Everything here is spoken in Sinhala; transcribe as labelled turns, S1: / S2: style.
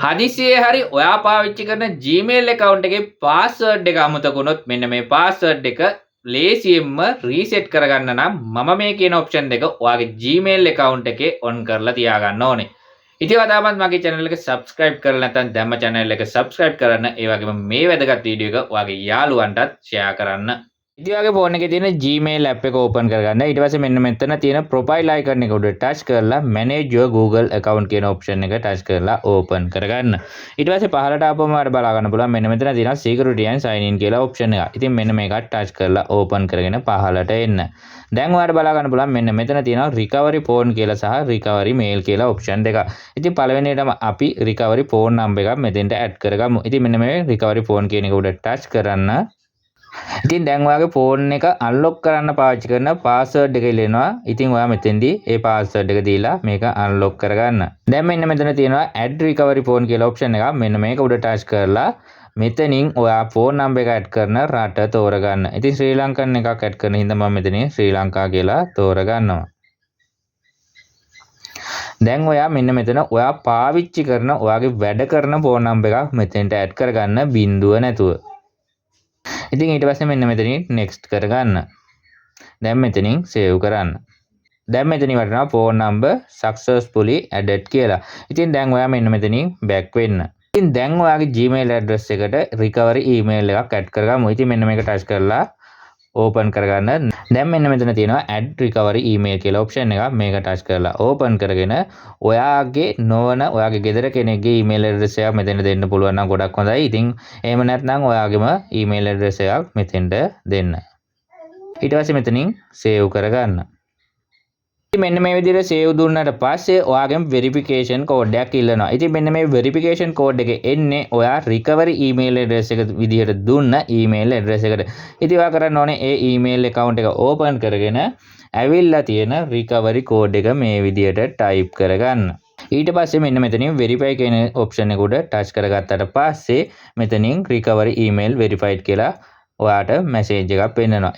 S1: හදිසියේ හරි ඔයා පාවිච්චි කරන Gmail account එකේ password එක අමතක වුණොත් මෙන්න මේ password එක ලේසියෙන්ම රීසෙට් කරගන්න නම් මම මේ කියන ඔප්ෂන් දෙක ඔයාගේ Gmail account එකේ on කරලා තියාගන්න ඕනේ. ඉතින් ඔයා තාමත් මගේ channel එක subscribe කරලා නැත්නම් දැම්ම channel එක subscribe කරන්න. ඒ වගේම මේ වැදගත් වීඩියෝ එක ඔයාගේ යාළුවන්ටත් share කරන්න. ඉතින් ඔයාගේ ෆෝන් එකේ තියෙන Gmail app එක open කරගන්න. ඊට පස්සේ මෙන්න මෙතන තියෙන profile icon එක උඩ touch කරලා manage your Google account කියන option එක touch කරලා open කරගන්න. ඊට පස්සේ පහළට ආපුවම ඔයාලට බලා ගන්න පුළුවන් මෙන්න මෙතන තියෙනවා security and sign in කියලා option එක. ඉතින් මෙන්න මේකට touch කරලා open කරගෙන පහළට එන්න. දැන් ඔයාලට බලා ගන්න පුළුවන් මෙන්න මෙතන තියෙනවා recovery phone කියලා සහ recovery mail කියලා option දෙක. ඉතින් පළවෙනියටම අපි recovery phone number එකක් මෙතෙන්ට add කරගමු. ඉතින් මෙන්න මේ recovery phone කියන එක උඩ touch කරන්න. ඉතින් දැන් ඔයාගේ ෆෝන් එක අන්ලොක් කරන්න පාවිච්චි කරන පාස්වර්ඩ් එක ඉල්ලනවා. ඉතින් ඔයා මෙතෙන්දී ඒ පාස්වර්ඩ් එක දීලා මේක අන්ලොක් කරගන්න. දැන් මෙන්න මෙතන තියෙනවා add recovery phone කියලා ඔප්ෂන් එකක්. මෙන්න මේක උඩ ටච් කරලා මෙතනින් ඔයා ෆෝන් නම්බර් එක ඇඩ් කරන රට තෝරගන්න. ඉතින් ශ්‍රී ලංකන් එකක් ඇඩ් කරන හින්දා මම මෙතනින් ශ්‍රී ලංකා කියලා තෝරගන්නවා. දැන් ඔයා මෙන්න මෙතන ඔයා පාවිච්චි කරන ඔයාගේ වැඩ කරන ෆෝන් නම්බර් එකක් මෙතෙන්ට ඇඩ් කරගන්න බිඳුව නැතුව. ඉතින් ඊට පස්සේ මෙන්න මෙතනින් next කරගන්න. දැන් මෙතනින් save කරන්න. දැන් මෙතනින් වටනවා phone number successfully added කියලා. ඉතින් දැන් ඔයා මෙන්න මෙතනින් back වෙන්න. ඉතින් දැන් ඔයාගේ Gmail address එකට recovery email එකක් add කරගමු. ඉතින් මෙන්න මේක touch කරලා open කරගන්න. දැන් මෙන්න මෙතන තියෙනවා add recovery email කියලා option එකක්. මේක touch කරලා open කරගෙන ඔයාගේ නොවන ඔයාගේ ගෙදර කෙනෙක්ගේ email address එකක් මෙතන දෙන්න පුළුවන් නම් ගොඩක් හොඳයි. ඉතින් එහෙම නැත්නම් ඔයාගේම email address එකක් මෙතෙන්ට දෙන්න. ඊට පස්සේ මෙතනින් save කරගන්න. ඉතින් මෙන්න මේ විදිහට save දුන්නාට පස්සේ ඔයාගෙන් verification code එකක් ඉල්ලනවා. ඉතින් මෙන්න මේ verification code එක එන්නේ ඔයා recovery email address එක විදිහට දුන්න email address එකට. ඉතින් ඔයා කරන්න ඕනේ ඒ email account එක open කරගෙන ඇවිල්ලා තියෙන recovery code එක මේ විදිහට type කරගන්න. ඊට පස්සේ මෙන්න මෙතනින් verify කියන option එක උඩ touch කරගත්තට පස්සේ මෙතනින් recovery email verified කියලා ඔයාට message එකක් පෙන්නනවා.